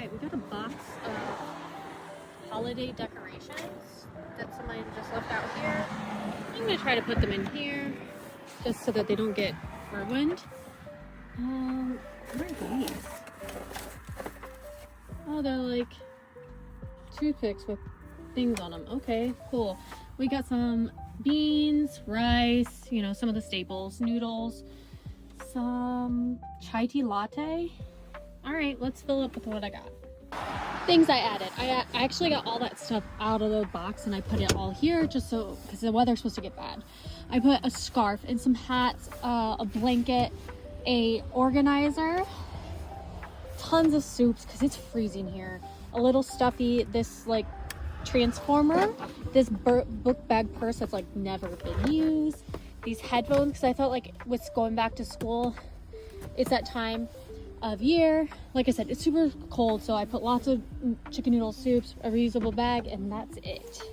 right, we got a box of holiday decorations that somebody just left out here. I'm gonna try to put them in here just so that they don't get ruined. What are these? Oh, they're like toothpicks with things on them. Okay, cool. We got some beans, rice, you know, some of the staples, noodles, some chai tea latte. All right, let's fill up with what I got. Things I added. I actually got all that stuff out of the box and I put it all here just so, because the weather's supposed to get bad. I put a scarf and some hats, a blanket, a organizer, tons of soups because it's freezing here, a little stuffy, this like transformer, this book bag purse that's like never been used, these headphones because I felt like with going back to school, it's that time of year. Like I said, it's super cold, so I put lots of chicken noodle soups, a reusable bag, and that's it.